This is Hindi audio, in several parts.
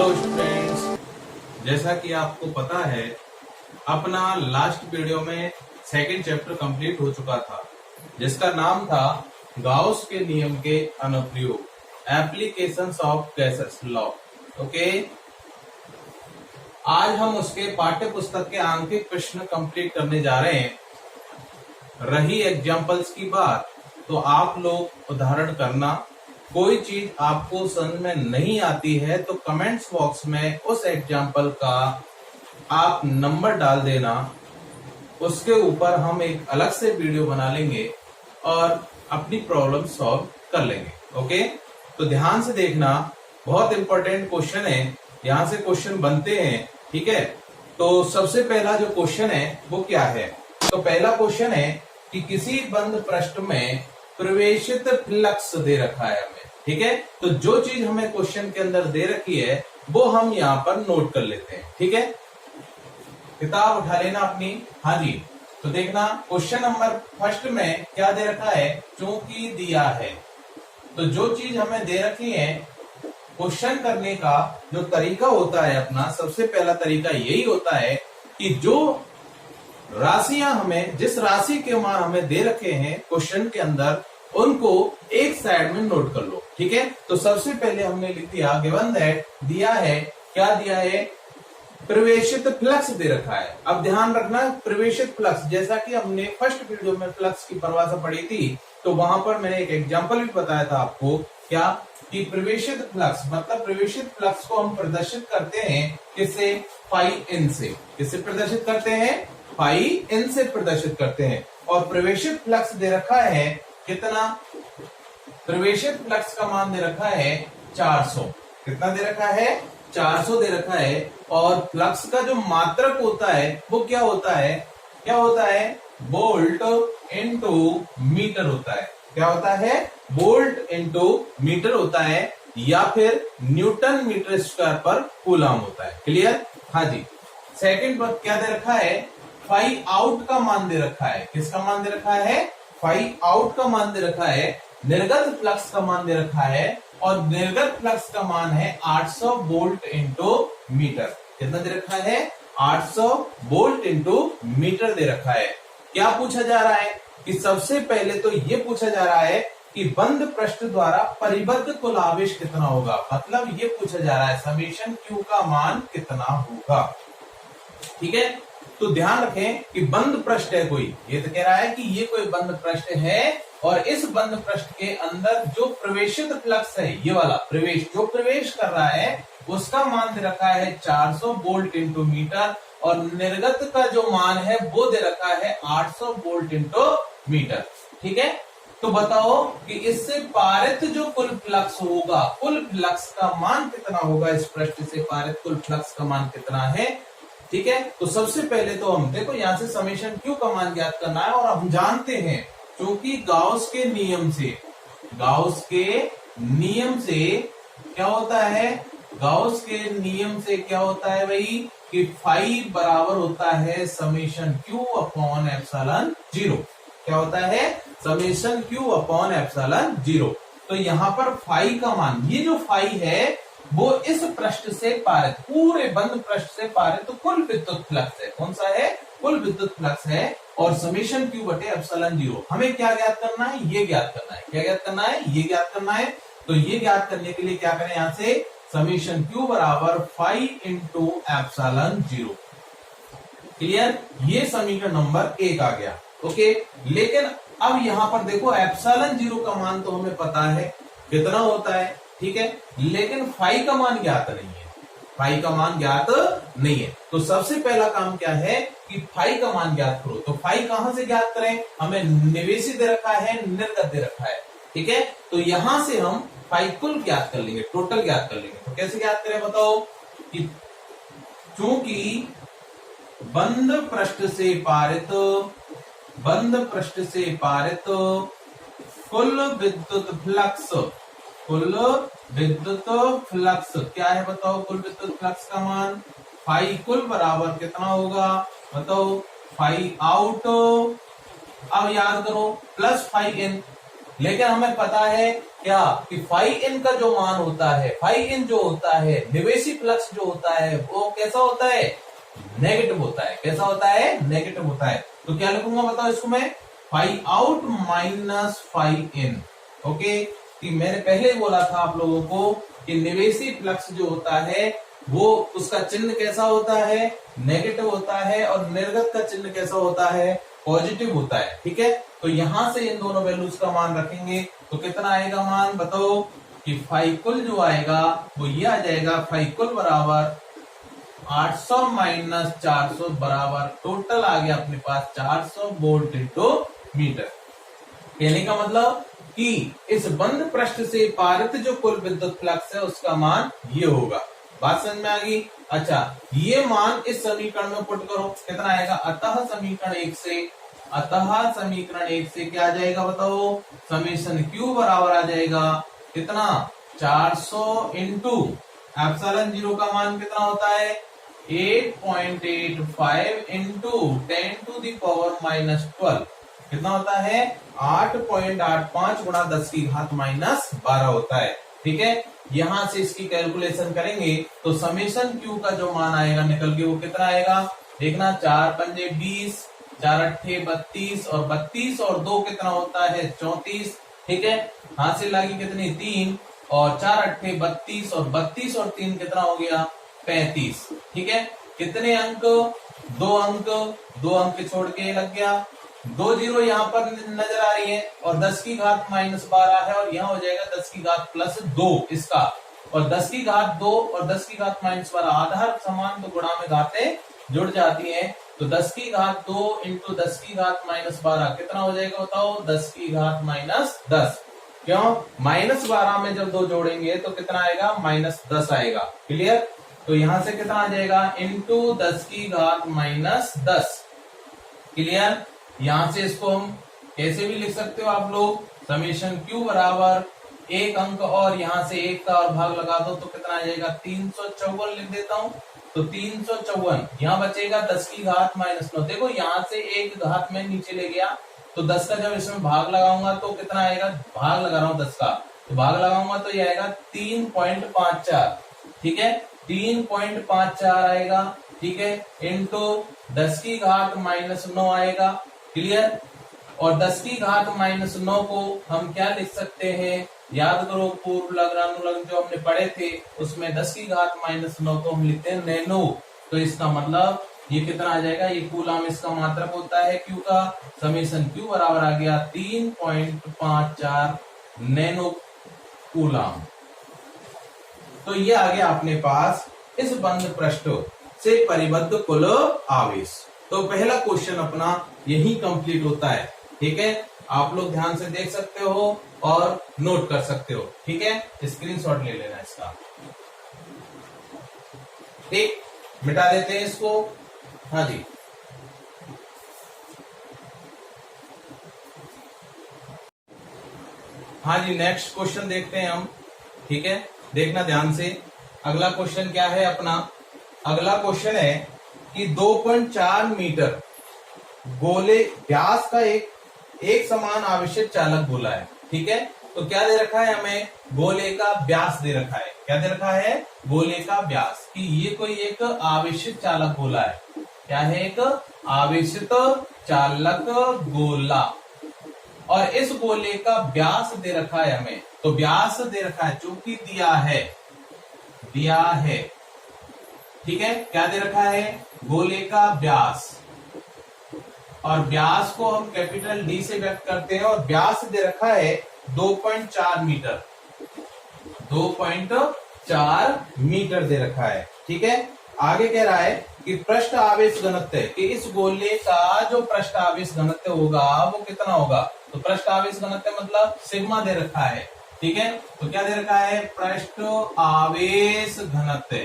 हेलो स्टूडेंट्स, जैसा कि आपको पता है अपना लास्ट वीडियो में सेकंड चैप्टर कंप्लीट हो चुका था जिसका नाम था गाउस के नियम के अनुप्रयोग applications of gases law. Okay, आज हम उसके पाठ्य पुस्तक के आंकिक प्रश्न कंप्लीट करने जा रहे हैं। रही एग्जाम्पल्स की बात तो आप लोग उदाहरण करना। कोई चीज आपको समझ में नहीं आती है तो कमेंट्स बॉक्स में उस एग्जाम्पल का आप नंबर डाल देना, उसके ऊपर हम एक अलग से वीडियो बना लेंगे और अपनी प्रॉब्लम सॉल्व कर लेंगे। ओके, तो ध्यान से देखना, बहुत इंपॉर्टेंट क्वेश्चन है, यहां से क्वेश्चन बनते हैं। ठीक है, तो सबसे पहला जो क्वेश्चन है वो क्या है? तो पहला क्वेश्चन है कि किसी बंद पृष्ठ में प्रवेशित फ्लक्स दे रखा है हमें। ठीक है, तो जो चीज हमें क्वेश्चन के अंदर दे रखी है वो हम यहाँ पर नोट कर लेते हैं। ठीक है, किताब उठा लेना अपनी। हाँ जी, तो देखना क्वेश्चन नंबर फर्स्ट में क्या दे रखा है, चूंकि दिया है। तो जो चीज हमें दे रखी है, क्वेश्चन करने का जो तरीका होता है अपना, सबसे पहला तरीका यही होता है कि जो राशियां हमें, जिस राशि के मान हमें दे रखे हैं क्वेश्चन के अंदर, उनको एक साइड में नोट कर लो। ठीक है, तो सबसे पहले हमने लिख दिया गिवन दैट, दिया है, क्या दिया है, प्रवेशित फ्लक्स दे रखा है। अब ध्यान रखना, प्रवेशित फ्लक्स, जैसा कि हमने फर्स्ट वीडियो में फ्लक्स की परिभाषा पढ़ी थी तो वहां पर मैंने एक एग्जांपल भी बताया था आपको, क्या कि प्रवेशित फ्लक्स मतलब प्रवेशित फ्लक्स को हम प्रदर्शित करते हैं किससे, फाई एन से। किससे प्रदर्शित करते हैं, फाई एन से प्रदर्शित करते हैं। और प्रवेशित फ्लक्स दे रखा है कितना, प्रवेशित फ्लक्स का मान दे रखा है 400। कितना दे रखा है, 400 दे रखा है। और फ्लक्स का जो मात्रक होता है वो क्या होता है, क्या होता है, वोल्ट इनटू मीटर होता है। क्या होता है, वोल्ट इनटू मीटर होता है, या फिर न्यूटन मीटर स्क्वायर पर कूलम होता है। क्लियर? हाँ जी। सेकंड पर क्या दे रखा है, फाई आउट का मान दे रखा है। किसका मान दे रखा है, फाई आउट का मान दे रखा है। निर्गत फ्लक्स का मान दे रखा है, और निर्गत फ्लक्स का मान है 800 वोल्ट इंटू मीटर। कितना दे रखा है, 800 वोल्ट इंटू मीटर दे रखा है। क्या पूछा जा रहा है कि सबसे पहले तो ये पूछा जा रहा है कि बंद पृष्ठ द्वारा परिबद्ध कुल आवेश कितना होगा। मतलब ये पूछा जा रहा है समेशन क्यू का मान कितना होगा। ठीक है, तो ध्यान रखें कि बंद पृष्ठ है कोई, ये तो कह रहा है कि ये कोई बंद पृष्ठ है, और इस बंद पृष्ठ के अंदर जो प्रवेशित फ्लक्स है, ये वाला प्रवेश, जो प्रवेश कर रहा है उसका मान दे रखा है 400 वोल्ट इंटू मीटर, और निर्गत का जो मान है वो दे रखा है 800 वोल्ट इंटू मीटर। ठीक है, तो बताओ कि इससे पारित जो कुल फ्लक्स होगा, कुल फ्लक्स का मान कितना होगा, इस पृष्ठ से पारित कुल फ्लक्स का मान कितना है। ठीक है, तो सबसे पहले तो हम देखो यहां से समेशन क्यू का मान ज्ञात करना है, और हम जानते हैं क्योंकि गाउस के नियम से, गाउस के नियम से क्या होता है, गाउस के नियम से क्या होता है भाई, कि फाई बराबर होता है summation Q upon epsilon zero. क्या होता है, summation Q upon epsilon zero. तो यहाँ पर फाई का मान, ये जो फाई है वो इस पृष्ठ से पारित, पूरे बंद पृष्ठ से पारित तो कुल विद्युत फ्लक्स है। कौन सा है, कुल विद्युत फ्लक्स है। और समेशन क्यू बटे एप्सिलॉन जीरो, हमें क्या ज्ञात करना है, ये ज्ञात करना है। क्या ज्ञात करना है, ये ज्ञात करना है। तो ये ज्ञात करने के लिए क्या करें, यहां से समेशन क्यू बराबर phi into epsilon zero. Clear? ये समीकरण नंबर 1 आ गया। ओके, लेकिन अब यहां पर देखो एप्सिलॉन जीरो का मान तो हमें पता है कितना होता है। ठीक है, लेकिन फाई का मान ज्ञात नहीं है, फाई का मान ज्ञात नहीं है। तो सबसे पहला काम क्या है कि फाई का मान ज्ञात करो। तो फाई कहां से ज्ञात करें, हमें निवेशी दे रखा है, निर्गत दे रखा है। ठीक है, तो यहां से हम फाई कुल ज्ञात कर लेंगे, टोटल ज्ञात कर लेंगे। तो कैसे ज्ञात करें बताओ, कि चूंकि बंद पृष्ठ से पारित, बंद पृष्ठ से पारित कुल विद्युत फ्लक्स, कुल विद्युत फ्लक्स क्या है बताओ, कुल विद्युत फ्लक्स का मान फाई कुल बराबर कितना होगा बताओ, फाई आउट, अब याद करो, प्लस फाई इन। लेकिन हमें पता है क्या कि फाई इन का जो मान होता है, फाई इन जो होता है, निवेशी फ्लक्स जो होता है वो कैसा होता है, नेगेटिव होता है। कैसा होता है, नेगेटिव होता है। तो क्या लिखूंगा बताओ इसको मैं, फाई आउट माइनस फाई इन। ओके, कि मैंने पहले ही बोला था आप लोगों को कि निवेशी फ्लक्स जो होता है वो उसका चिन्ह कैसा होता है, नेगेटिव होता है, और निर्गत का चिन्ह कैसा होता है, पॉजिटिव होता है। ठीक है, तो यहां से इन दोनों वैल्यूज का मान रखेंगे तो कितना आएगा मान बताओ, कि फाई कुल जो आएगा वो ये आ जाएगा, फाई कुल बराबर 800 माइनस 400 बराबर टोटल आ गया अपने पास 400 वोल्ट इंटू मीटर। कहने का मतलब कि इस बंद पृष्ठ से पारित जो कुल विद्युत फ्लक्स है उसका मान ये होगा। बात समझ में आ गई। अच्छा, ये मान इस समीकरण में पुट करो, कितना आएगा, अतः समीकरण 1 से क्या आ जाएगा बताओ, समेशन क्यू बराबर आ जाएगा कितना, 400 इंटू एप्सिलॉन 0 का मान कितना होता है, 8.85 into 10 to the power minus 12 कितना होता है, 8.85 गुणा 10 की घात माइनस 12 होता है। ठीक है, यहां से इसकी कैलकुलेशन करेंगे तो समेशन क्यू का जो मान आएगा निकल के वो कितना आएगा, देखना, 4 पंजे 20, 4 अट्ठे 32 और 32 और 2 कितना होता है 34। ठीक है, हासिल लागी कितनी 3 और 4 अट्ठे 32 और 32 और 3 कितना हो गया 35। ठीक है, कितने अंक, 2 अंक, 2 अंक छोड़ के लग गया, 2 जीरो यहाँ पर नजर आ रही है और 10 की घात माइनस 12 है और यहाँ हो जाएगा 10 की घात प्लस 2 इसका, और 10 की घात 2 और 10 की घात माइनस 12 आधार समान तो गुणा में घातें जुड़ जाती हैं। तो 10 की घात 2 इंटू 10 की घात माइनस 12 कितना हो जाएगा बताओ, 10 की घात माइनस 10। क्यों, माइनस 12 में जब 2 जोड़ेंगे तो कितना आएगा, माइनस 10 आएगा। क्लियर, तो यहां से कितना आ जाएगा, इंटू 10 की घात माइनस 10। क्लियर, यहां से इसको हम कैसे भी लिख सकते हो आप लोग, समेशन क्यू बराबर एक अंक और यहां से एक का और भाग लगा दो तो कितना आ जाएगा, 354 लिख देता हूं। तो 354 यहाँ बचेगा 10 की घात माइनस 9। देखो यहां से एक घात में नीचे ले गया तो 10 का जब इसमें भाग लगाऊंगा तो कितना आएगा, भाग लगा रहा हूं 10 का, तो भाग लगाऊंगा तो ये आएगा 3.54। ठीक है, 3.54 आएगा। ठीक है, इंटू 10 की घात माइनस 9 आएगा। क्लियर, और 10 की घात माइनस 9 को हम क्या लिख सकते हैं, याद करो पूर्व लग्न अनुलग्न जो हमने पढ़े थे उसमें 10 की घात माइनस 9 को हम लिखते हैं नैनो। तो इसका मतलब ये कितना आ जाएगा, ये कूलम इसका मात्रक होता है क्यू का, समेशन क्यू बराबर आ गया 3.54 नैनो कूलम। तो ये आ गया अपने पास इस बंद पृष्ठ से परिबद्ध कुल आवेश। तो पहला क्वेश्चन अपना यही कंप्लीट होता है। ठीक है, आप लोग ध्यान से देख सकते हो और नोट कर सकते हो। ठीक है, स्क्रीनशॉट ले लेना इसका। ठीक, मिटा देते हैं इसको। हाँ जी, हाँ जी, नेक्स्ट क्वेश्चन देखते हैं हम। ठीक है, देखना ध्यान से। अगला क्वेश्चन क्या है अपना, अगला क्वेश्चन है कि 2.4 मीटर गोले व्यास का एक समान आवेशित चालक गोला है। ठीक है, तो क्या दे रखा है हमें, गोले का व्यास दे रखा है। क्या दे रखा है, गोले का व्यास, कि ये कोई एक आवेशित चालक गोला है। क्या है, एक आवेशित चालक गोला, और इस गोले का व्यास दे रखा है हमें। तो व्यास दे रखा है चूंकि दिया है। ठीक है, क्या दे रखा है, गोले का व्यास, और व्यास को हम कैपिटल डी से व्यक्त करते हैं, और व्यास दे रखा है 2.4 मीटर, 2.4 मीटर दे रखा है। ठीक है, आगे कह रहा है कि पृष्ठ आवेश घनत्व, कि इस गोले का जो पृष्ठ आवेश घनत्व होगा वो कितना होगा। तो पृष्ठ आवेश घनत्व मतलब सिग्मा दे रखा है। ठीक है, तो क्या दे रखा है, पृष्ठ आवेश घनत्व,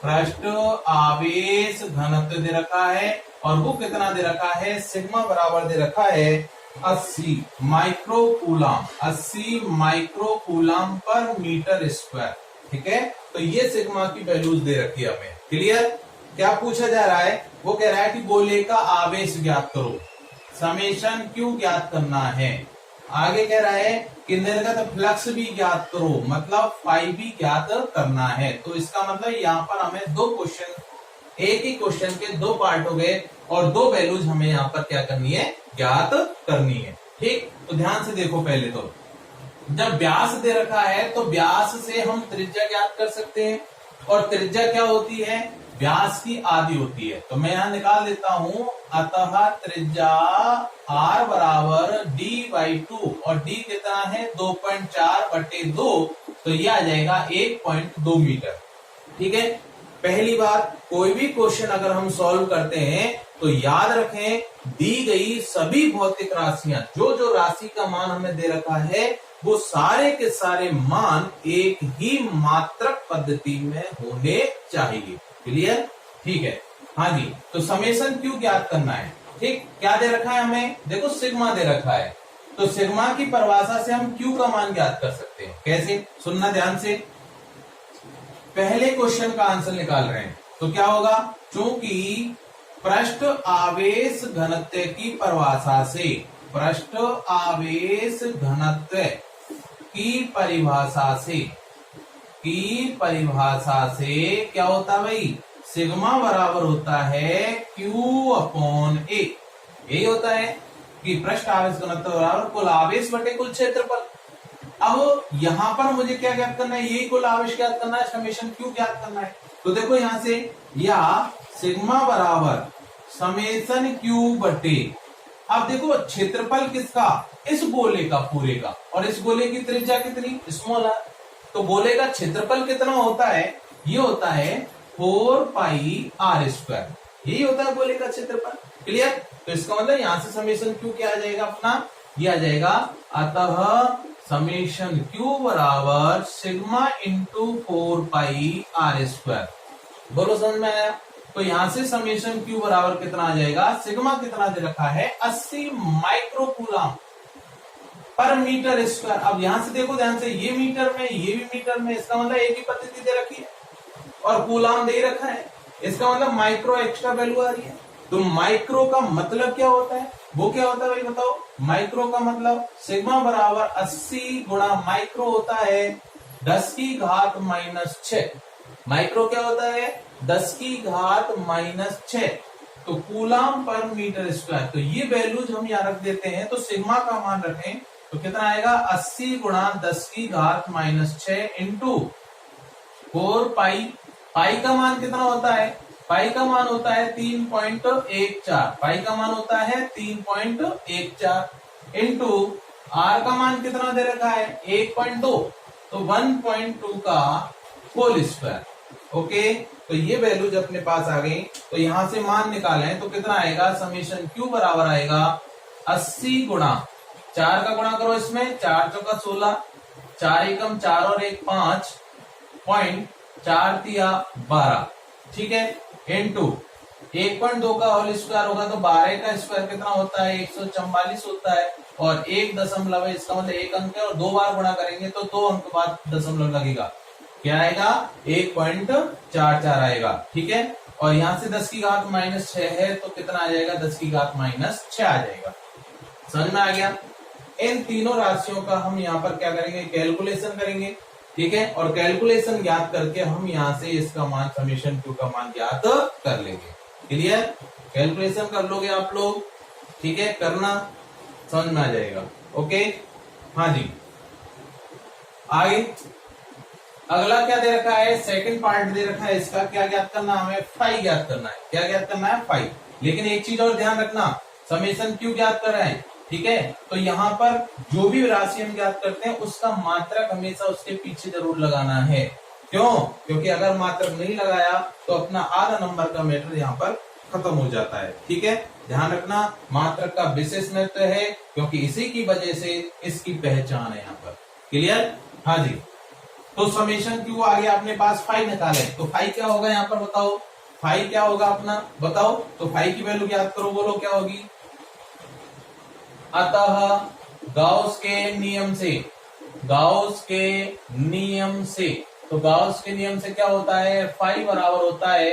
पृष्ठ आवेश घनत्व दे रखा है, और वो कितना दे रखा है, सिग्मा बराबर दे रखा है 80 माइक्रोकूलम, 80 माइक्रोकूलम पर मीटर स्क्वायर। ठीक है, तो ये सिग्मा की वैल्यूज दे रखी है हमें। क्लियर, क्या पूछा जा रहा है, वो कह रहा है कि गोले का आवेश ज्ञात करो, समेशन क्यू ज्ञात करना है। आगे कह रहा है कि निर्गत फ्लक्स भी ज्ञात करो, मतलब फाई भी ज्ञात करना है। तो इसका मतलब यहाँ पर हमें दो क्वेश्चन, एक ही क्वेश्चन के दो पार्ट हो गए और दो वैल्यूज हमें यहाँ पर क्या करनी है, ज्ञात करनी है। ठीक, तो ध्यान से देखो, पहले तो जब व्यास दे रखा है तो व्यास से हम त्रिज्या ज्ञात कर सकते हैं, और त्रिज्या क्या होती है, व्यास की आधी होती है। तो मैं यहां निकाल देता हूं, अतः त्रिज्या r बराबर d/2 और d कितना है 2.4/2, तो ये आ जाएगा 1.2 मीटर। ठीक है, पहली बात, कोई भी क्वेश्चन अगर हम सॉल्व करते हैं तो याद रखें, दी गई सभी भौतिक राशियां, जो जो राशि का मान हमें दे रखा है, वो सारे के सारे मान एक ही मात्रक पद्धति में होने चाहिए। क्लियर? ठीक है। हाँ जी, तो समेशन क्यों ज्ञात करना है। ठीक, क्या दे रखा है हमें, देखो सिग्मा दे रखा है, तो सिग्मा की परिभाषा से हम क्यू का मान ज्ञात कर सकते हैं। कैसे, सुनना ध्यान से। पहले क्वेश्चन का आंसर निकाल रहे हैं, तो क्या होगा, चूंकि पृष्ठ आवेश घनत्व की परिभाषा से, पृष्ठ आवेश घनत्व की परिभाषा से क्या होता है भाई, सिग्मा बराबर होता है Q/A। यही होता है कि पृष्ठ आवेश घनत्व बराबर कुल आवेश बटे कुल क्षेत्रफल। अब यहां पर मुझे क्या ज्ञात करना है, यही कुल आवेश ज्ञात करना है, समेशन क्यू ज्ञात करना है। तो देखो यहां से, या सिग्मा बराबर समेशन क्यू बटे, अब देखो क्षेत्रफल किसका, इस गोले का पूरे का, और इस गोले की त्रिज्या कितनी, स्मॉल r। तो गोले का क्षेत्रफल कितना होता है, ये होता है 4πr²। यही होता है गोले का क्षेत्रफल। क्लियर? तो इसका मतलब यहां से समेशन क्यू क्या आ जाएगा अपना, ये आ जाएगा, अतः समेशन क्यू बराबर सिग्मा इंटू 4πr²। बोलो समझ में आया? तो यहां से समेशन क्यू बराबर कितना आ जाएगा, सिग्मा कितना दे रखा है 80 माइक्रोकूलम पर मीटर स्क्वायर। अब यहां से देखो ध्यान से, ये मीटर में, ये भी मीटर में, इसका मतलब एक ही पद्धति दे रखी है और कूलम दे रखा है, इसका मतलब माइक्रो एक्स्ट्रा वैल्यू आ रही है। तो माइक्रो का मतलब क्या होता है, वो क्या होता है भाई बताओ, माइक्रो का मतलब सिग्मा बराबर 80 गुणा माइक्रो होता है 10⁻⁻6। माइक्रो क्या होता है 10⁻⁻6, तो कूलम पर मीटर स्क्वायर। तो ये वैल्यूज हम यहाँ रख देते हैं, तो सिग्मा का मान रखें तो कितना आएगा 80 गुणा 10⁻⁻6 इंटू 4π। पाई का मान कितना होता है, पाई का मान होता है 3.14, पाई का मान होता है 3.14 इंटू आर का मान कितना दे रखा है 1.2, तो 1.2 का होल स्क्वायर। ओके, तो ये वैल्यूज अपने पास आ गई। तो यहां से मान निकालें तो कितना आएगा, समेशन क्यू बराबर आएगा 80 गुणा 4 का गुणा करो इसमें, 4 चौका 16, 4 एकम 4 और 1 5, 0.4 ठीक है, इंटू 1.2 का होल स्क्वायर होगा तो 12 का स्क्वायर कितना होता है 144 होता है, और 1 दशमलव है, इसका मतलब 1 अंक है, और 2 बार गुणा करेंगे तो 2 अंक बाद दशमलव लगेगा, क्या आएगा 1.44 आएगा। ठीक है, और यहां से 10⁻⁻6 है तो कितना आ जाएगा 10⁻⁻6 आ जाएगा। समझ में आ गया? इन तीनों राशियों का हम यहाँ पर क्या करेंगे, कैलकुलेशन करेंगे। ठीक है, और कैलकुलेशन ज्ञात करके हम यहाँ से इसका मान, समेशन क्यू का मान ज्ञात कर लेंगे। क्लियर? कैलकुलेशन कर लोगे आप लोग, ठीक है, करना, समझ में आ जाएगा। ओके, हाँ जी, आगे अगला क्या दे रखा है, सेकंड पार्ट दे रखा है, इसका क्या ज्ञात करना, हमें फाई ज्ञात करना है। क्या ज्ञात करना है, फाई। लेकिन एक चीज और ध्यान रखना, समेशन क्यू ज्ञात कर रहे हैं, ठीक है, तो यहाँ पर जो भी राशि हम ज्ञात करते हैं उसका मात्रक हमेशा उसके पीछे जरूर लगाना है। क्यों? क्योंकि अगर मात्रक नहीं लगाया तो अपना आधा नंबर का मैटर यहाँ पर खत्म हो जाता है। ठीक है, ध्यान रखना, मात्रक का विशेष महत्व है क्योंकि इसी की वजह से इसकी पहचान है यहाँ पर। क्लियर? हाँ जी, तो समेशन क्यू आ गया अपने पास, फाई निकाले तो फाई क्या होगा यहाँ पर बताओ, फाई क्या होगा अपना बताओ, तो फाई की वैल्यू याद करो, बोलो क्या होगी। अतः गाउस के नियम से, गाउस के नियम से, तो गाउस के नियम से क्या होता है, फाई बराबर होता है,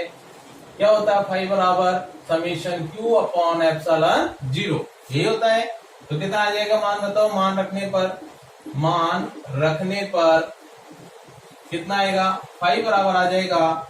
क्या होता है फाई बराबर समेशन क्यू अपॉन एप्सिलॉन 0, यही होता है। तो कितना आ जाएगा मान बताओ, मान रखने पर कितना आएगा, 5 बराबर आ जाएगा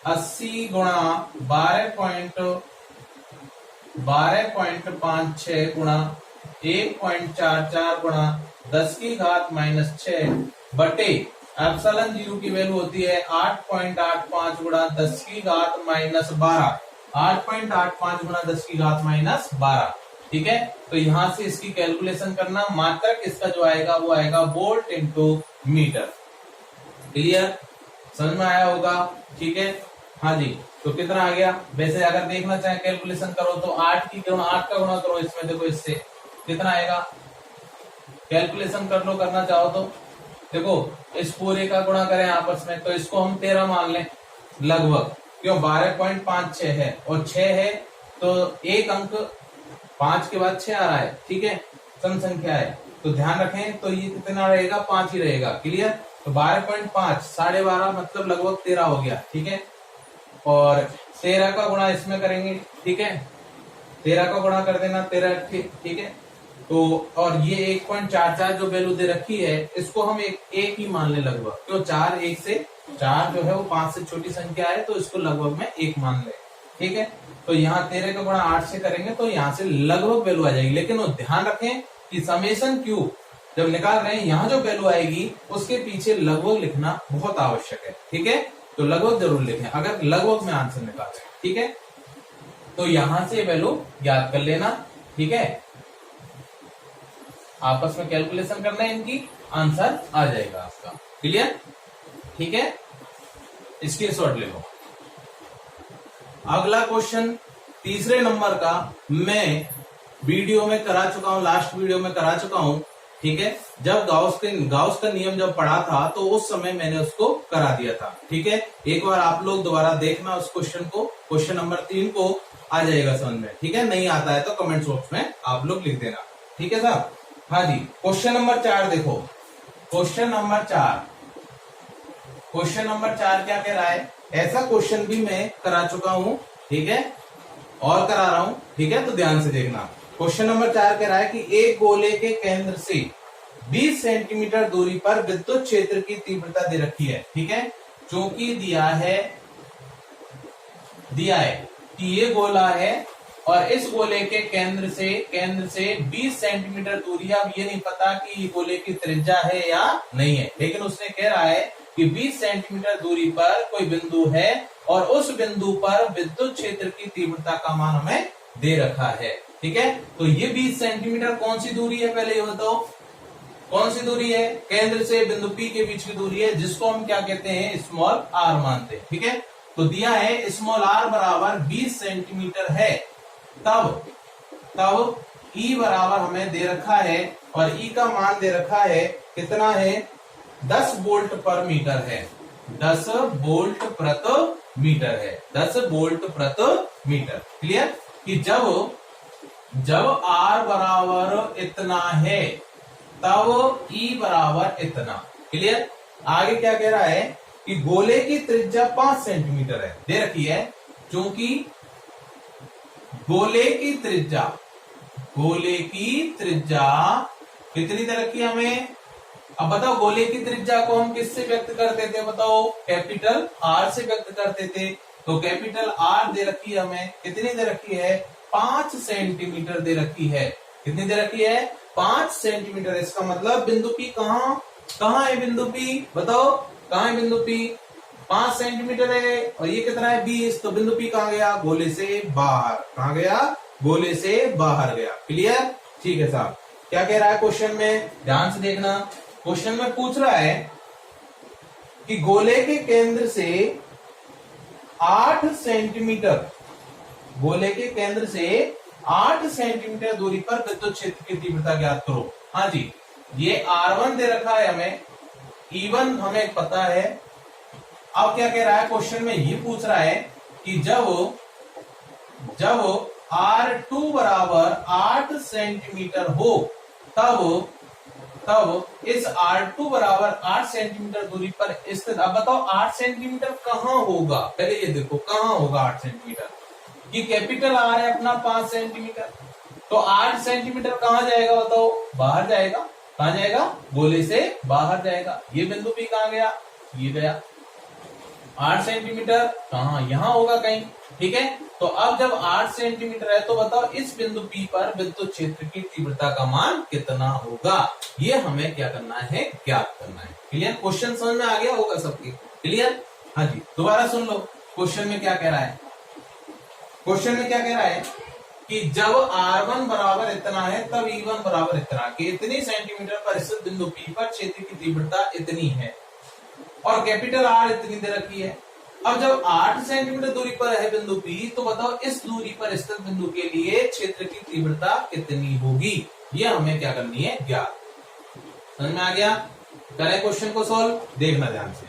80 गुणा 12.56 गुणा 1.44 गुणा 10 की घात -6 बटे एप्सिलॉन 0 की वैल्यू होती है 8.85 गुणा 10 की घात -12, 8.85 गुणा 10 की घात -12। ठीक है, तो यहां से इसकी कैलकुलेशन करना, मात्रक इसका जो आएगा वो आएगा वोल्ट इंटू मीटर। क्लियर, समझ में आया होगा। ठीक है, हाँ जी। तो कितना आ गया, वैसे अगर देखना चाहे कैलकुलेशन करो तो 8 का गुणा करो इसमें, देखो इससे कितना आएगा, कैलकुलेशन कर लो करना चाहो तो। देखो इस पूरे का गुणा करें आपस में तो इसको हम 13 मान लें लगभग, क्यों 12.56 है और 6 है तो एक अंक 5 के बाद 6 आ रहा है। ठीक है, सम संख्या है तो ध्यान रखें, तो ये कितना रहेगा, 5 ही रहेगा। क्लियर, तो 12.5 12.5 मतलब लगभग 13 हो गया। ठीक है, और 13 का गुणा इसमें करेंगे। ठीक है, 13 का गुणा कर देना 13। ठीक है, तो और ये 1.44 जो वैल्यू दे रखी है इसको हम एक ही मान ले लगभग, क्यों 4 जो है वो 5 से छोटी संख्या है तो इसको लगभग में 1 मान ले। ठीक है, तो यहाँ 13 का गुणा 8 से करेंगे तो यहाँ से लगभग वैल्यू आ जाएगी, लेकिन वो ध्यान रखें कि समेशन क्यू जब निकाल रहे हैं यहाँ जो वैल्यू आएगी उसके पीछे लगभग लिखना बहुत आवश्यक है। ठीक है, तो लगभग जरूर लिखें अगर लगभग में आंसर निकाल रहे हैं। ठीक है, तो यहां से वैल्यू याद कर लेना। ठीक है, आपस में कैलकुलेशन करना है, इनकी आंसर आ जाएगा आपका। क्लियर, ठीक है, इसके शॉर्ट ले लो। अगला क्वेश्चन तीसरे नंबर का मैं वीडियो में करा चुका हूं, लास्ट वीडियो में करा चुका हूं। ठीक है, जब गाउस का नियम जब पढ़ा था तो उस समय मैंने उसको करा दिया था। ठीक है, एक बार आप लोग दोबारा देखना उस क्वेश्चन को, क्वेश्चन नंबर 3 को, आ जाएगा समझ में। ठीक है, नहीं आता है तो कमेंट बॉक्स में आप लोग लिख देना। ठीक है साहब, हाँ जी। क्वेश्चन नंबर 4 देखो, क्वेश्चन नंबर 4 क्या कह रहा है, ऐसा क्वेश्चन भी मैं करा चुका हूं। ठीक है, और करा रहा हूं। ठीक है, तो ध्यान से देखना। क्वेश्चन नंबर 4 कह रहा है कि एक गोले के केंद्र से 20 सेंटीमीटर दूरी पर विद्युत क्षेत्र की तीव्रता दे रखी है। ठीक है, चूंकि दिया है कि ये गोला है और इस गोले के केंद्र से 20 सेंटीमीटर दूरी है। अब ये नहीं पता कि ये गोले की त्रिज्या है या नहीं है, लेकिन उसने कह रहा है कि 20 सेंटीमीटर दूरी पर कोई बिंदु है और उस बिंदु पर विद्युत क्षेत्र की तीव्रता का मान हमें दे रखा है। ठीक है, तो ये 20 सेंटीमीटर कौन सी दूरी है, पहले ये बताओ कौन सी दूरी है, केंद्र से बिंदु P के बीच की दूरी है, जिसको हम क्या कहते हैं, स्मॉल r मानते हैं। ठीक है, तो दिया है स्मॉल r बराबर 20 सेंटीमीटर है, तब E बराबर हमें दे रखा है और E का मान दे रखा है कितना है, 10 वोल्ट पर मीटर है, 10 वोल्ट प्रति मीटर है, 10 वोल्ट प्रति मीटर। क्लियर, कि जब R बराबर इतना है तब E बराबर इतना। क्लियर, आगे क्या कह रहा है कि गोले की त्रिज्या 5 सेंटीमीटर है, दे रखी है, क्योंकि गोले की त्रिज्या कितनी दे रखी है हमें। अब बताओ गोले की त्रिज्या को हम किससे व्यक्त करते थे, बताओ कैपिटल R से व्यक्त करते थे। तो कैपिटल R दे रखी है हमें, कितनी दे रखी है, 5 सेंटीमीटर दे रखी है। कितनी दे रखी है, 5 सेंटीमीटर। इसका मतलब बिंदु P कहाँ है, बिंदु P बताओ कहाँ है बिंदु P, 5 सेंटीमीटर है और ये कितना है 20, तो बिंदु P कहाँ गया, गोले से बाहर। कहाँ गया, गोले से बाहर गया। क्लियर, ठीक है साहब। क्या कह रहा है क्वेश्चन में, ध्यान से देखना। क्वेश्चन में पूछ रहा है कि गोले के केंद्र से 8 सेंटीमीटर, गोले के केंद्र से 8 सेंटीमीटर दूरी पर विद्युत क्षेत्र की तीव्रता ज्ञात करो। हाँ जी, ये R1 दे रखा है हमें, E1 हमें पता है। अब क्या कह रहा है क्वेश्चन में, ये पूछ रहा है कि जब R2 बराबर 8 सेंटीमीटर हो तब इस R2 बराबर 8 सेंटीमीटर दूरी पर स्थित, अब बताओ 8 सेंटीमीटर कहां होगा, पहले ये देखो कहां होगा 8 सेंटीमीटर, कि कैपिटल R है अपना 5 सेंटीमीटर, तो 8 सेंटीमीटर कहां जाएगा बताओ? बाहर जाएगा। कहां जाएगा? गोले से बाहर जाएगा। ये बिंदु P कहां गया? ये गया। 8 सेंटीमीटर कहां? यहां होगा कहीं। ठीक है, तो अब जब 8 सेंटीमीटर है तो बताओ इस बिंदु P पर विद्युत क्षेत्र की तीव्रता का मान कितना होगा? ये हमें क्या करना है? ज्ञात करना है। क्लियर? क्वेश्चन समझ में आ गया होगा सबके? क्लियर? हाँ जी, दोबारा सुन लो क्वेश्चन में क्या कह रहा है। क्वेश्चन में क्या कह रहा है कि जब R1 बराबर इतना है तब E1 बराबर इतना, कि इतनी सेंटीमीटर पर स्थित बिंदु P पर क्षेत्र की तीव्रता इतनी है और कैपिटल R इतनी दे रखी है। अब जब 8 सेंटीमीटर दूरी पर है बिंदु P, तो बताओ इस दूरी पर स्थित बिंदु के लिए क्षेत्र की तीव्रता कितनी होगी? ये हमें क्या करनी है? ज्ञात। समझ में आ गया? करें क्वेश्चन को सॉल्व, देखना ध्यान से।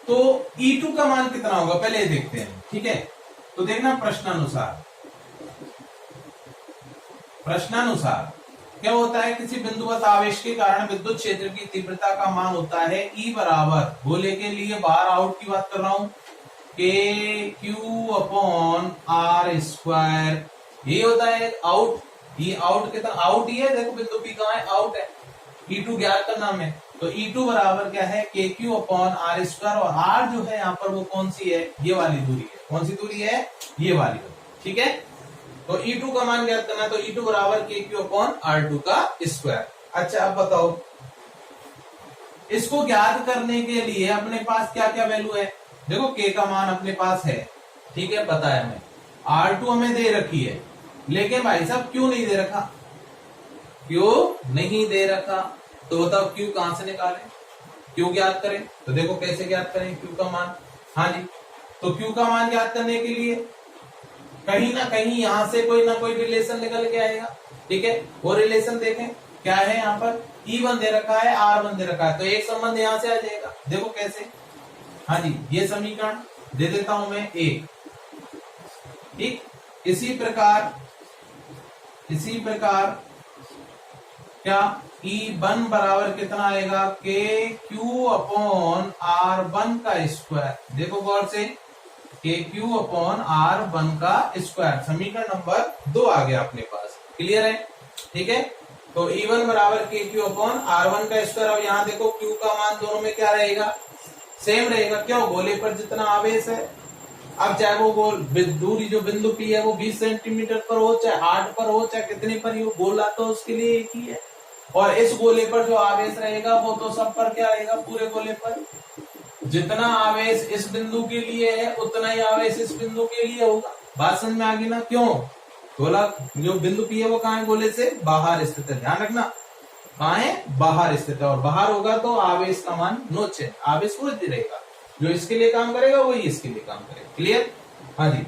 तो E2 का मान कितना होगा पहले देखते हैं। ठीक है, तो देखना प्रश्नानुसार क्या होता है? किसी बिंदुवत आवेश के कारण विद्युत क्षेत्र की तीव्रता का मान होता है E बराबर, गोले के लिए बाहर आउट की बात कर रहा हूं, KQ/R²। ये होता है आउट। ये आउट कितना? आउट ही है। देखो बिंदु P कहां है? आउट है। E2 ज्ञात करना है। तो E2 बराबर क्या है? KQ/R²। और R जो है यहाँ पर वो कौन सी है? ये वाली दूरी है। कौन सी दूरी है? ये वाली दूरी। ठीक है, तो E2 का मान ज्ञात करना है। तो E2 बराबर KQ/R2 का स्क्वायर। अच्छा, अब बताओ इसको ज्ञात करने के लिए अपने पास क्या क्या वैल्यू है? देखो K का मान अपने पास है। ठीक है, पता है हमें। R2 हमें दे रखी है, लेकिन भाई साहब क्यों नहीं दे रखा? क्यों नहीं दे रखा? तो बताओ Q कहां से निकालें? Q ज्ञात करें। तो देखो कैसे ज्ञात करें Q का मान। हाँ जी, तो Q का मान ज्ञात करने के लिए कहीं ना कहीं यहां से कोई ना कोई रिलेशन निकल के आएगा। ठीक है, वो रिलेशन देखें क्या है। यहाँ पर E1 दे रखा है, R1 दे रखा है, तो एक संबंध यहां से आ जाएगा। देखो कैसे। हाँ जी, ये समीकरण दे देता हूं मैं एक। ठीक, इसी प्रकार क्या E1 बराबर कितना आएगा? KQ/R1 का स्क्वायर। देखो गौर से, KQ/R1 का स्क्वायर। समीकरण नंबर 2 आ गया अपने पास। क्लियर है? ठीक है, तो E1 बराबर KQ/R1 का स्क्वायर। अब यहाँ देखो Q का मान दोनों में क्या रहेगा? सेम रहेगा। क्यों? गोले पर जितना आवेश है। अब चाहे वो गोल दूरी जो बिंदु P है वो 20 सेंटीमीटर पर हो, चाहे 8 पर हो, चाहे कितने पर ही हो, गोला तो उसके लिए एक ही है। और इस गोले पर जो आवेश रहेगा वो तो सब पर क्या रहेगा? पूरे गोले पर जितना आवेश इस बिंदु के लिए है उतना ही आवेश इस बिंदु के लिए होगा। बात समझ में आ गई ना? क्यों? गोला जो बिंदु P है वो कहां है? गोले से बाहर स्थित है। ध्यान रखना, कहां है? बाहर स्थित है। और बाहर होगा तो आवेश का मान नो चेंज, आवेश वो रहेगा। जो इसके लिए काम करेगा वही इसके लिए काम करेगा। क्लियर? हाँ जी,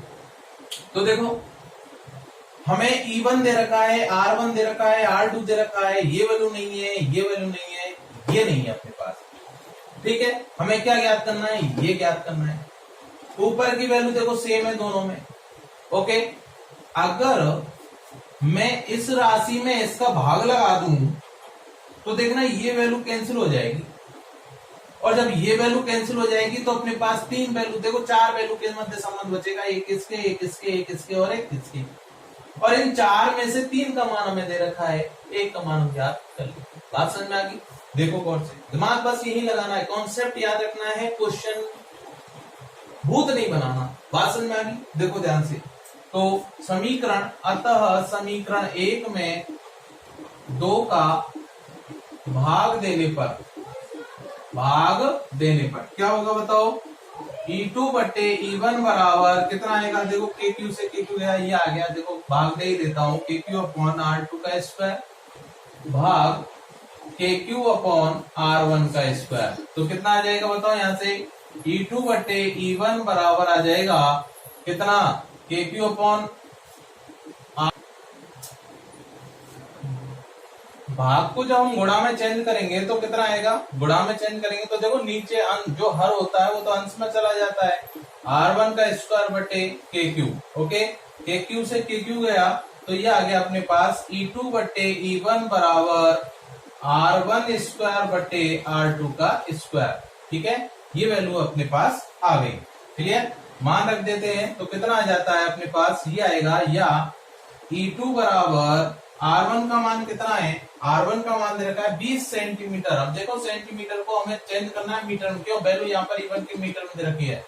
तो देखो हमें E1 दे रखा है, R1 दे रखा है, R2 दे रखा है। ये वैल्यू नहीं है, ये वैल्यू नहीं है, ये नहीं है अपने पास। ठीक है, हमें क्या ज्ञात करना है? ये ज्ञात करना है। ऊपर की वैल्यू देखो सेम है दोनों में। ओके, अगर मैं इस राशि में इसका भाग लगा दूं तो देखना ये वैल्यू कैंसिल हो जाएगी। और जब ये वैल्यू कैंसिल हो जाएगी तो अपने पास 3 वैल्यू, देखो 4 वैल्यू के मध्य संबंध बचेगा। एक इसके, एक इसके, एक इसके और एक इसके। और इन 4 में से 3 का मान हमें दे रखा है, 1 का मान हम ज्ञात कर लेंगे। बात समझ में आ गई? देखो कौन से दिमाग बस यही लगाना है, कॉन्सेप्ट याद रखना है, क्वेश्चन भूत नहीं बनाना। बात समझ में आ गई? देखो ध्यान से। तो समीकरण, अतः समीकरण 1 में 2 का भाग देने पर क्या होगा बताओ? E2/E1 बराबर कितना आएगा? देखो KQ से KQ गया, ये आ गया। देखो भाग दे ही देता हूं, KQ/R2 का स्क्वायर भाग KQ/R1 का स्क्वायर। तो कितना आ जाएगा बताओ? यहाँ से E2/E1 बराबर आ जाएगा कितना? KQ/R, भाग को जब हम गुणा में चेंज करेंगे तो कितना आएगा? गुणा में चेंज करेंगे तो देखो नीचे जो हर होता है वो तो अंश में चला जाता है। R1 का स्क्वायर बटे KQ। ओके, KQ से KQ गया तो ये आ गया अपने पास E2/E1 बराबर R1 स्क्वायर बटे R2 का स्क्वायर। ठीक है, ये वैल्यू अपने पास आ गई। क्लियर? मान रख देते हैं तो कितना आ जाता है अपने पास, ये आएगा, या E2 बराबर R1 का मान कितना है, R1 का मान दे रखा है 20 सेंटीमीटर। अब देखो सेंटीमीटर को हमें चेंज करना है मीटर में, क्यों, वैल्यू यहाँ पर E1 के मीटर में दे रखी है।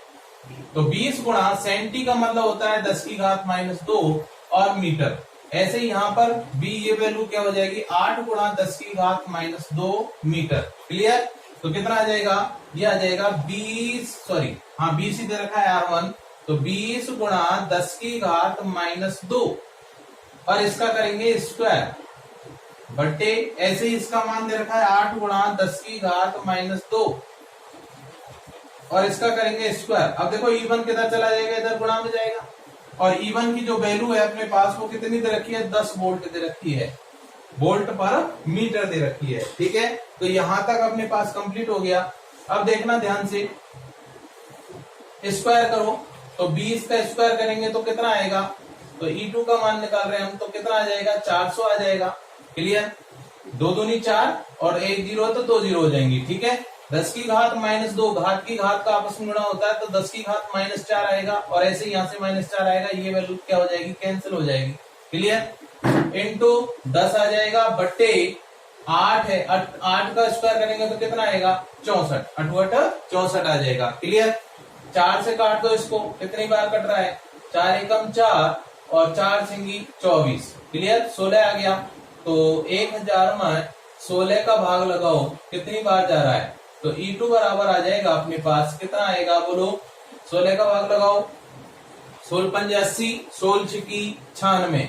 तो 20 गुणा सेंटी का मतलब होता है 10 की घात -2 और मीटर। ऐसे ही यहाँ पर भी ये वैल्यू क्या हो जाएगी, 8 गुणा 10 की घात -2 मीटर। क्लियर। तो कितना आ जाएगा, ये आ जाएगा 20 ही दे रखा है R1, तो 20 गुणा 10 की घात -2 और इसका करेंगे स्क्वायर बट्टे, ऐसे ही इसका मान दे रखा है 8 गुणा 10 की घात -2 और इसका करेंगे स्क्वायर। अब देखो E1 किधर चला जाएगा, इधर गुणा में जाएगा, और E1 की जो वैल्यू है अपने पास वो कितनी दे रखी है, 10 वोल्ट दे रखी है, वोल्ट पर मीटर दे रखी है। ठीक है, तो यहां तक अपने पास कंप्लीट हो गया। अब देखना ध्यान से, स्क्वायर करो तो 20 का स्क्वायर करेंगे तो कितना आएगा, तो E2 का मान निकाल रहे हैं हम, तो कितना आ जाएगा, 400 आ जाएगा। क्लियर। 2 दूनी 4 और 1 0 तो 2 0 हो जाएंगी। ठीक है, 10 की घात -2, घात की घात का आपस में गुणा होता है, तो 10 की घात -4 आएगा और ऐसे ही यहाँ से -4 आएगा, ये वैल्यू क्या हो जाएगी, कैंसिल हो जाएगी। क्लियर। इंटू 10 आ जाएगा बट्टे 8 है, 8 का स्क्वायर करेंगे तो कितना आएगा, 64, 8 64 आ जाएगा। क्लियर। 4 से काट दो इसको, कितनी बार कट रहा है, 4 एकम 4 और 4 सिंगी 24। क्लियर। 16 आ गया, तो 1000 में 16 का भाग लगाओ, कितनी बार जा रहा है, तो E2 बराबर आ जाएगा अपने पास, कितना आएगा बोलो, 16 का भाग लगाओ, 16 पंजे 80, 16 छिकी 96,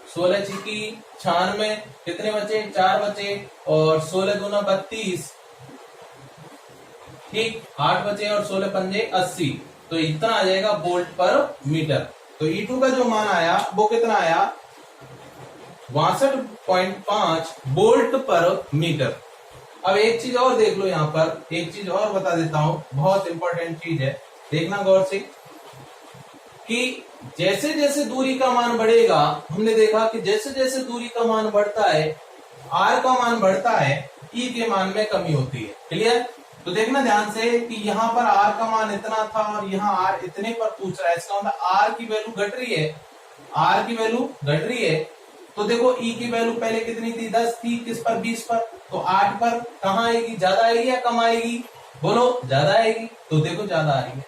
16 छिकी 96, कितने बचे, 4 बचे, और 16 दूना 32, ठीक, 8 बचे और 16 पंजे 80, तो इतना आ जाएगा वोल्ट पर मीटर। तो E2 का जो मान आया वो कितना आया, 62.5 वोल्ट पर मीटर। अब एक चीज और देख लो, यहाँ पर एक चीज और बता देता हूं, बहुत इंपॉर्टेंट चीज है, देखना गौर से, कि जैसे जैसे दूरी का मान बढ़ेगा, हमने देखा कि जैसे जैसे दूरी का मान बढ़ता है, R का मान बढ़ता है, E के मान में कमी होती है। क्लियर। तो देखना ध्यान से कि यहाँ पर R का मान इतना था और यहाँ R इतने पर पूछ रहा है, इसका मतलब R की वैल्यू घट रही है, R की वैल्यू घट रही है। तो देखो E की वैल्यू पहले कितनी थी, 10 थी, किस पर, 20 पर, तो 8 पर कहाँ आएगी, ज्यादा आएगी या कम आएगी, बोलो, ज्यादा आएगी, तो देखो ज्यादा आ रही है।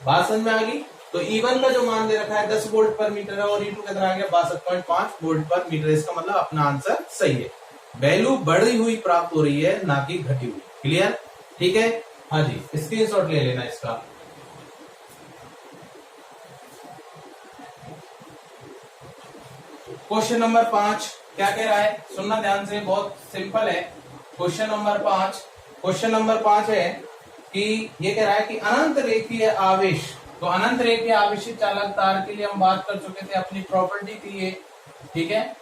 बात समझ में आ गई। तो E1 का जो मान दे रखा है 10 वोल्ट पर मीटर है और E2 कितना आ गया, 62.5 वोल्ट पर मीटर। इसका मतलब अपना आंसर सही है, वैल्यू बढ़ी हुई प्राप्त हो रही है, ना कि घटी हुई। क्लियर। ठीक है, हाँ जी, स्क्रीनशॉट ले लेना इसका। क्वेश्चन नंबर 5 क्या कह रहा है, सुनना ध्यान से, बहुत सिंपल है। क्वेश्चन नंबर 5 है कि ये कह रहा है कि अनंत रेखीय आवेश, तो अनंत रेखीय आवेशित चालक तार के लिए हम बात कर चुके थे अपनी प्रॉपर्टी के लिए। ठीक है,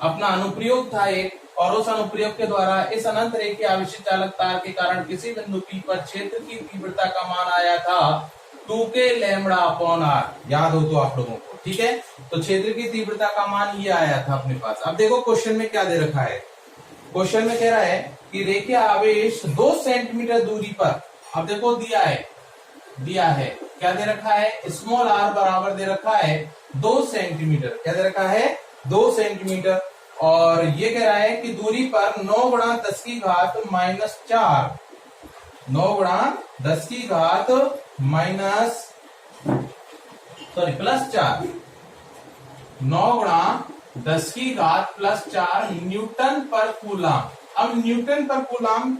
अपना अनुप्रयोग था एक, और उस अनुप्रयोग के द्वारा इस अनंत रेखीय आवेशित चालक तार के कारण किसी बिंदु P पर क्षेत्र की तीव्रता का मान आया था 2k λ/r, याद हो तो आप लोगों को। ठीक है, तो क्षेत्र की तीव्रता का मान ये आया था अपने पास। अब देखो क्वेश्चन में क्या दे रखा है, क्वेश्चन में कह रहा है कि रेखीय आवेश 2 सेंटीमीटर दूरी पर, अब देखो दिया है क्या दे रखा है, स्मॉल r बराबर दे रखा है 2 सेंटीमीटर, क्या दे रखा है, 2 सेंटीमीटर, और ये कह रहा है कि दूरी पर 9 गुणा 10 की घात -4, 9 गुणा 10 की घात +4, 9 गुणा 10 की घात +4 न्यूटन पर कूलाम। अब न्यूटन पर कूलाम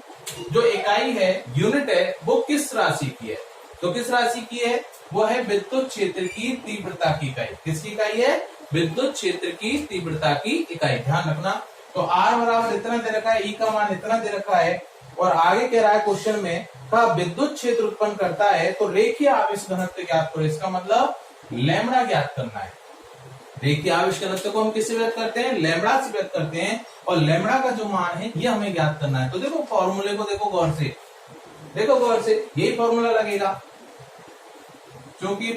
जो इकाई है, यूनिट है, वो किस राशि की है, तो किस राशि की है, वो है विद्युत क्षेत्र की तीव्रता की इकाई। किसकी इकाई है, विद्युत क्षेत्र की तीव्रता की इकाई, ध्यान रखना। तो R बराबर इतना दे रखा है, E का मान इतना दे रखा है, और आगे कह रहा है क्वेश्चन में का विद्युत क्षेत्र उत्पन्न करता है तो रेखीय आवेश घनत्व ज्ञात करो। इसका मतलब लैम्बडा ज्ञात करना है। रेखीय आवेश घनत्व को हम किससे व्यक्त करते हैं, लैम्बडा से व्यक्त करते हैं, और लैम्बडा का जो मान है ये हमें ज्ञात करना है। तो देखो फॉर्मूले को देखो गौर से, यही फॉर्मूला लगेगा, क्योंकि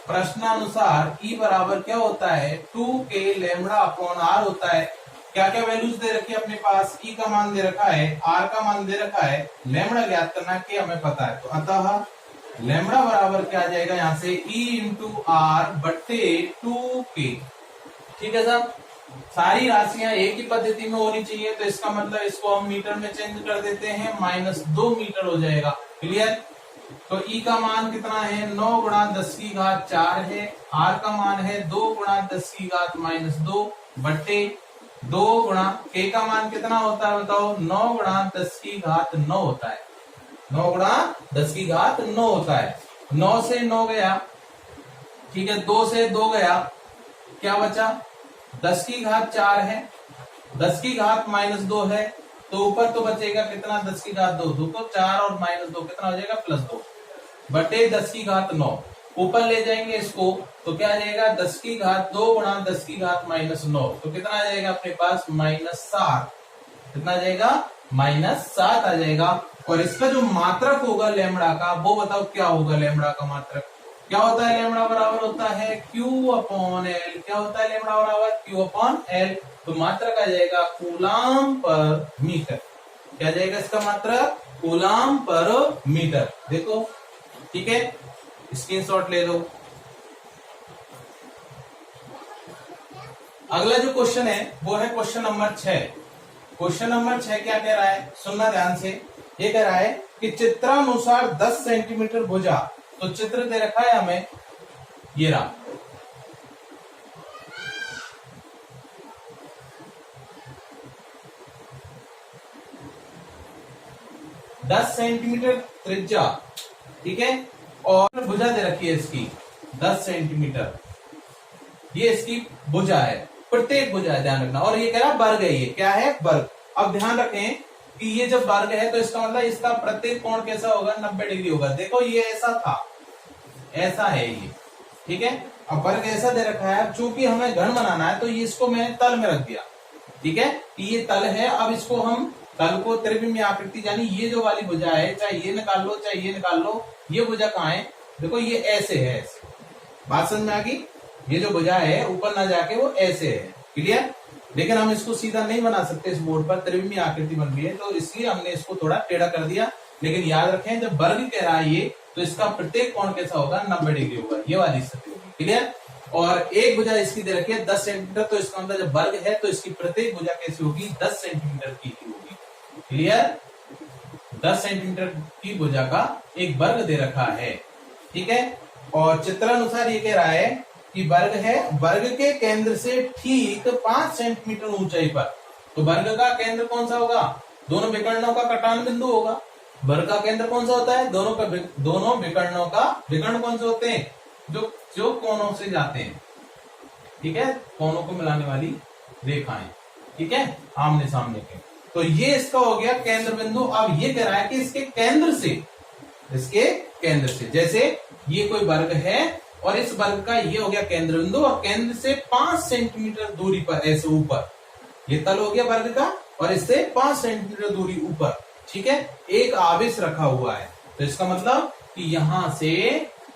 प्रश्नानुसार E बराबर क्या होता है, 2k λ/r होता है। क्या क्या वैल्यूज दे रखी है अपने पास, E का मान दे रखा है, R का मान दे रखा है, लैम्बडा ज्ञात करना कि हमें पता है। तो अतः लैम्बडा बराबर क्या आ जाएगा यहां से E इंटू आर बट्टे 2K। ठीक है साहब, सारी राशियां एक ही पद्धति में होनी चाहिए, तो इसका मतलब इसको हम मीटर में चेंज कर देते हैं, -2 मीटर हो जाएगा। क्लियर। तो E का मान कितना है 9 गुणा 10 की घात 4 है, R का मान है 2 गुणा 10 की घात -2 बट्टे 2 गुणा K का मान कितना होता है बताओ 9 गुणा 10 की घात 9 होता है, 9 गुणा 10 की घात 9 होता है। 9 से 9 गया, ठीक है, 2 से 2 गया, क्या बचा 10 की घात 4 है, 10 की घात -2 है, तो ऊपर तो बचेगा कितना 10 की घात 2, 2 तो 4 और -2 कितना हो जाएगा +2 बटे 10 की घात 9। ऊपर ले जाएंगे इसको तो क्या आ जाएगा 10 की घात 2 गुणा 10 की घात -9, तो कितना आ जाएगा अपने पास -7। कितना आ जाएगा -7 आ जाएगा। और इसका जो मात्रक होगा लैम्बडा का वो बताओ क्या होगा, लैम्बडा का मात्रक क्या होता है, लैम्बडा बराबर होता है Q/L। क्या होता है लैम्बडा बराबर Q/L। तो मात्रक आ जाएगा कूलाम पर मीटर। क्या आ जाएगा इसका मात्रक कूलाम पर मीटर। देखो ठीक है, स्क्रीनशॉट ले लो। अगला जो क्वेश्चन है वो है क्वेश्चन नंबर 6। क्वेश्चन नंबर 6 क्या कह रहा है, सुनना ध्यान से। ये कह रहा है कि चित्रानुसार 10 सेंटीमीटर भुजा, तो चित्र दे रखा है हमें, ये रहा, दस सेंटीमीटर त्रिज्या, ठीक है, और भुजा दे रखी है इसकी 10 सेंटीमीटर, ये इसकी भुजा है, प्रत्येक भुजा है, ध्यान रखना। और ये कह रहा वर्ग है, ये क्या है वर्ग। अब ध्यान रखें कि ये जब वर्ग है तो इसका मतलब इसका प्रत्येक कोण कैसा होगा 90 डिग्री होगा। देखो ये ऐसा था, ऐसा है ये, ठीक है। अब वर्ग ऐसा दे रखा है, चूंकि हमें घन बनाना है तो ये इसको मैंने तल में रख दिया, ठीक है, कि ये तल है। अब इसको हम तल को त्रिविमीय आकृति, यानी ये जो वाली भुजा है, चाहे ये निकाल लो चाहे ये निकाल लो, ये भुजा कहाँ है, देखो ये ऐसे है, ऐसे। बात समझ में आ गई, ये जो भुजा है ऊपर ना जाके वो ऐसे है, क्लियर। लेकिन हम इसको सीधा नहीं बना सकते, इस बोर्ड पर त्रिविमीय आकृति बन रही है, तो इसलिए हमने इसको थोड़ा टेढ़ा कर दिया। लेकिन याद रखें जब वर्ग कह रहा है ये, तो इसका प्रत्येक कोण कैसा होगा 90 डिग्री होगा, ये वाली स्थिति होगी, क्लियर। और एक भुजा इसकी दे रखी है 10 सेंटीमीटर, तो इसका मतलब जब वर्ग है तो इसकी प्रत्येक भुजा कैसी होगी 10 सेंटीमीटर की होगी, क्लियर। 10 सेंटीमीटर की भुजा का एक वर्ग दे रखा है, ठीक है। और चित्रानुसार ये कह रहा है कि वर्ग है, वर्ग के केंद्र से ठीक 5 सेंटीमीटर ऊंचाई पर, तो वर्ग का केंद्र कौन सा होगा, दोनों विकर्णों का कटान बिंदु होगा। वर्ग का केंद्र कौन सा होता है, दोनों विकर्णों का, विकर्ण कौन से होते हैं, जो कोनों से जाते हैं, ठीक है, कोनों को मिलाने वाली रेखाएं, ठीक है, आमने सामने के। तो ये इसका हो गया केंद्र बिंदु। अब ये कह रहा है कि इसके केंद्र से, जैसे ये कोई वर्ग है और इस वर्ग का ये हो गया केंद्र बिंदु, और केंद्र से 5 सेंटीमीटर दूरी पर ऐसे ऊपर, ये तल हो गया वर्ग का, और इससे 5 सेंटीमीटर दूरी ऊपर, ठीक है, एक आवेश रखा हुआ है। तो इसका मतलब कि यहां से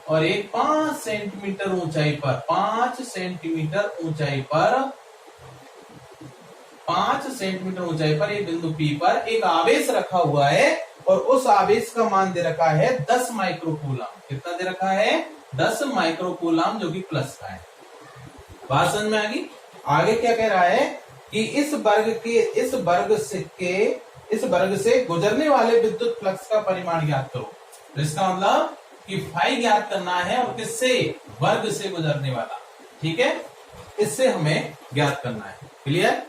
और एक 5 सेंटीमीटर ऊंचाई पर, 5 सेंटीमीटर ऊंचाई पर, 5 सेंटीमीटर ऊंचाई पर एक बिंदु P पर एक आवेश रखा हुआ है, और उस आवेश का मान दे रखा है 10 माइक्रोकूलम। कितना दे रखा है 10 माइक्रोकूलम, जो कि प्लस का है। बात समझ में आ गई। आगे क्या कह रहा है कि इस वर्ग से गुजरने वाले विद्युत फ्लक्स का परिमाण ज्ञात करो। तो इसका मतलब कि फाई ज्ञात करना है, और किससे, वर्ग से गुजरने वाला, ठीक है, इससे हमें ज्ञात करना है, क्लियर।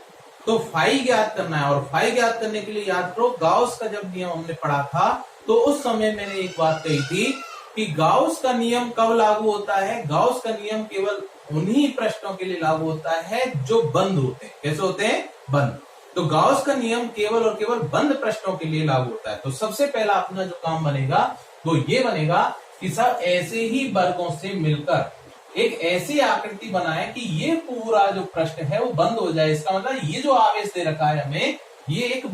तो फाई ज्ञात करना है, और फाई ज्ञात करने के लिए याद करो गाउस का जब नियम हमने पढ़ा था, तो उस समय मैंने एक बात कही थी कि गाउस का नियम कब लागू होता है, गाउस का नियम केवल उन्हीं प्रश्नों के लिए लागू होता है जो बंद होते हैं। कैसे होते हैं, बंद। तो गाउस का नियम केवल और केवल बंद प्रश्नों के लिए लागू होता है। तो सबसे पहला अपना जो काम बनेगा वो ये बनेगा कि सब ऐसे ही वर्गों से मिलकर एक ऐसी आकृति बनाए कि ये पूरा जो प्रश्न है वो बंद हो जाए। इसका मतलब ये जो आवेश दे रखा है हमें, ये एक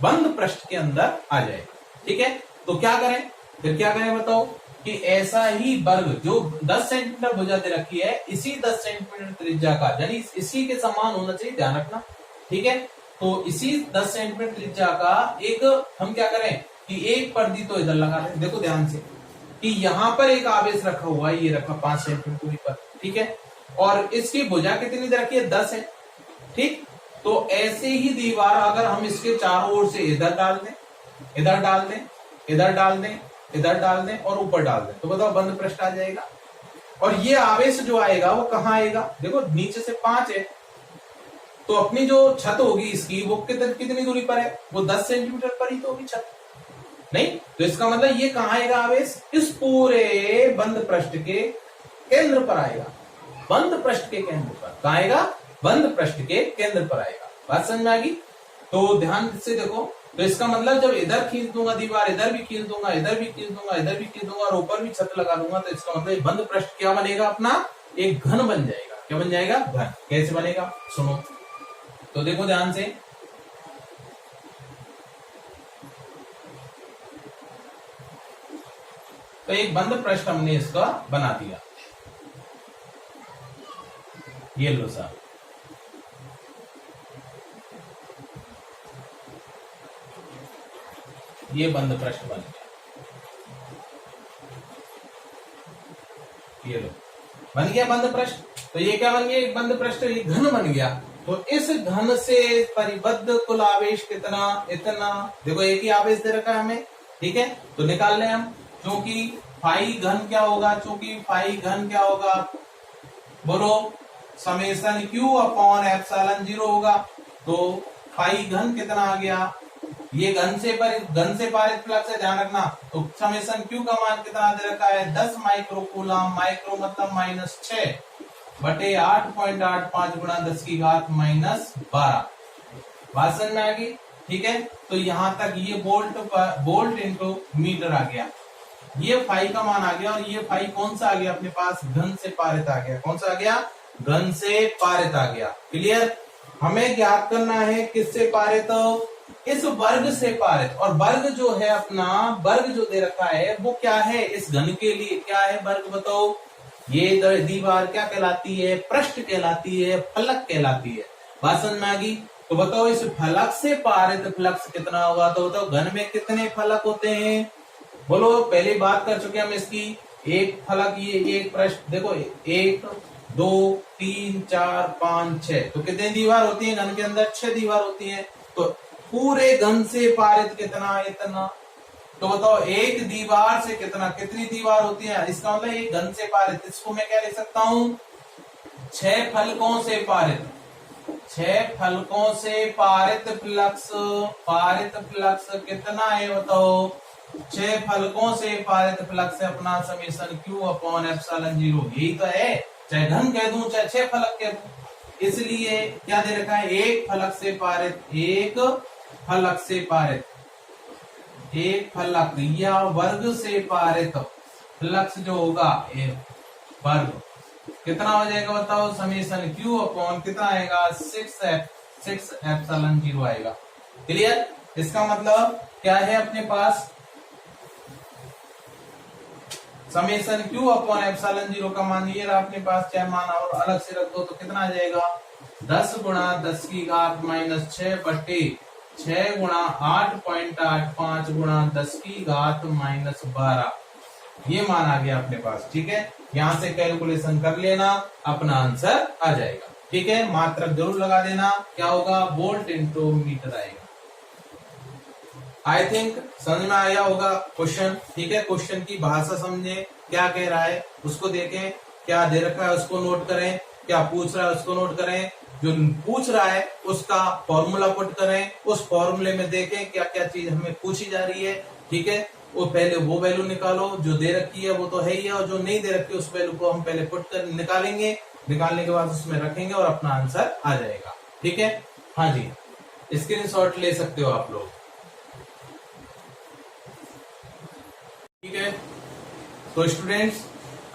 बंद पृष्ठ के अंदर आ जाए, ठीक है। तो क्या करें, फिर क्या करें बताओ, कि ऐसा ही वर्ग जो 10 सेंटीमीटर भुजा दे रखी है, इसी 10 सेंटीमीटर त्रिज्या का, यानी इसी के समान होना चाहिए, ध्यान रखना, ठीक है। तो इसी 10 सेंटीमीटर त्रिज्या का एक हम क्या करें, कि एक पर्दी तो इधर लगा दें। देखो ध्यान से कि यहाँ पर एक आवेश रखा हुआ है, ये रखा 5 सेंटीमीटर दूरी पर, ठीक है, और इसकी भुजा कितनी रखी है, 10 है, ठीक। तो ऐसे ही दीवार अगर हम इसके चारों ओर से इधर डाल दें, इधर डाल दें, इधर डाल दें, इधर डाल दें और ऊपर डाल दें, तो बताओ बंद पृष्ठ आ जाएगा। और ये आवेश जो आएगा वो कहाँ आएगा, देखो नीचे से 5 है, तो अपनी जो छत होगी इसकी वो कितनी दूरी पर है, वो 10 सेंटीमीटर पर ही तो होगी छत, नहीं। तो इसका मतलब ये कहाँ आएगा आवेश, इस पूरे बंद पृष्ठ के केंद्र पर आएगा, बंद पृष्ठ के केंद्र पर। कहाँ आएगा, बंद पृष्ठ के केंद्र पर आएगा। बात समझ में आ गई। तो ध्यान से देखो, तो इसका मतलब जब इधर खींच दूंगा दीवार, इधर भी खींच दूंगा, इधर भी खींच दूंगा, इधर भी खींच दूंगा और ऊपर भी छत लगा दूंगा, तो इसका मतलब बंद पृष्ठ क्या बनेगा, अपना एक घन बन जाएगा। क्या बन जाएगा, घन। कैसे बनेगा, सुनो तो देखो ध्यान से, तो एक बंद पृष्ठ हमने इसका बना दिया, ये लो साहब, ये बंद पृष्ठ बन गया, ये लो बन गया बंद पृष्ठ। तो ये क्या बन गया, एक बंद पृष्ठ, ये घन बन गया। तो इस घन से परिबद्ध कुल आवेश कितना, इतना। देखो एक ही आवेश दे रखा है हमें, ठीक है, तो निकाल लें हम। क्योंकि फाई घन क्या होगा, चूंकि फाई घन क्या होगा, बोलो, समेशन क्यू अपॉन एप्सिलॉन 0 होगा। तो फाई घन कितना आ गया, ये घन से पारित फ्लक्स है, ध्यान रखना। तो समेशन क्यू का मान कितना दे रखा है, 10 माइक्रो कूलम, माइक्रो मतलब -6 बटे 8.85 गुणा 10 की घात -12। बात समझ में आ गई, ठीक है। तो यहां तक ये वोल्ट इंटू मीटर आ गया, ये फाई का मान आ गया। और ये फाई कौन सा आ गया अपने पास, घन से पारित आ गया। कौन सा आ गया, घन से पारित आ गया। क्लियर। हमें ज्ञात करना है किससे पारित, इस वर्ग से पारित। और वर्ग जो है अपना, वर्ग जो दे रखा है वो क्या है, इस घन के लिए क्या है वर्ग, बताओ। ये दीवार क्या कहलाती है, पृष्ठ कहलाती है, फलक कहलाती है। बात समझ में आ गई। तो बताओ इस फलक से पारित फ्लक्स कितना होगा, तो बताओ घन में कितने फलक होते हैं, बोलो। पहले बात कर चुके हम इसकी, एक फलक, ये एक पृष्ठ, देखो 1 2 3 4 5 6, तो कितनी दीवार होती है घन के अंदर, 6 दीवार होती है। तो पूरे घन से पारित कितना, इतना। तो बताओ एक दीवार से कितनी दीवार होती है, इसका मतलब एक घन से पारित। इसको मैं क्या लिख सकता हूँ, 6 फलकों से पारित, 6 फलकों से पारित फ्लक्स कितना है, बताओ। 6 फलकों से पारित फ्लक्स है अपना समेशन क्यू अपॉन एप्सिलॉन 0। यही तो है, चाहे घन कह दूं चाहे 6 फलक कह दूं। इसलिए क्या दे रखा है, एक फलक से पारित, एक फलक से पारित, एक फलक या वर्ग से पारित फ्लक्स जो होगा, वर्ग कितना हो जाएगा, बताओ। समेशन क्यू अपॉन कितना आएगा, 6 एप्सिलॉन 0 आएगा। क्लियर। इसका मतलब क्या है अपने पास, समेशन क्यू अपॉन एप्सिलॉन 0 का मान ये रहा अपने पास, चाहे मान और अलग से रख दो तो कितना आ जाएगा, 10 गुणा 10 की घात -6 बटे 6 गुणा 8.85 गुणा 10 की घात -12। ये मान आ गया अपने पास, ठीक है। यहां से कैलकुलेशन कर लेना, अपना आंसर आ जाएगा, ठीक है। मात्रक जरूर लगा देना, क्या होगा, वोल्ट इंटू मीटर आएगा। आई थिंक समझ में आया होगा क्वेश्चन, ठीक है। क्वेश्चन की भाषा समझे, क्या कह रहा है उसको देखें, क्या दे रखा है उसको नोट करें, क्या पूछ रहा है उसको नोट करें, जो पूछ रहा है उसका फॉर्मूला पुट करें, उस फॉर्मूले में देखें क्या क्या चीज हमें पूछी जा रही है, ठीक है। वो पहले वो वैल्यू निकालो जो दे रखी है, वो तो है ही है, और जो नहीं दे रखी है उस वैल्यू को हम पहले पुट कर निकालेंगे, निकालने के बाद उसमें रखेंगे और अपना आंसर आ जाएगा, ठीक है। हाँ जी, स्क्रीनशॉट ले सकते हो आप लोग, ठीक है। तो स्टूडेंट्स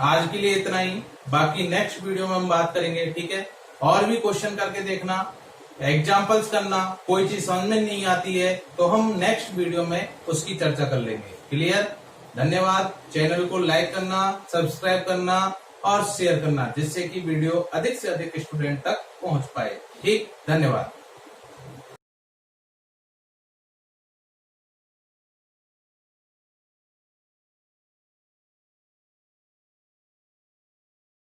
आज के लिए इतना ही, बाकी नेक्स्ट वीडियो में हम बात करेंगे, ठीक है। और भी क्वेश्चन करके देखना, एग्जाम्पल्स करना, कोई चीज समझ में नहीं आती है तो हम नेक्स्ट वीडियो में उसकी चर्चा कर लेंगे। क्लियर। धन्यवाद। चैनल को लाइक करना, सब्सक्राइब करना और शेयर करना, जिससे कि वीडियो अधिक से अधिक स्टूडेंट तक पहुंच पाए। ठीक, धन्यवाद।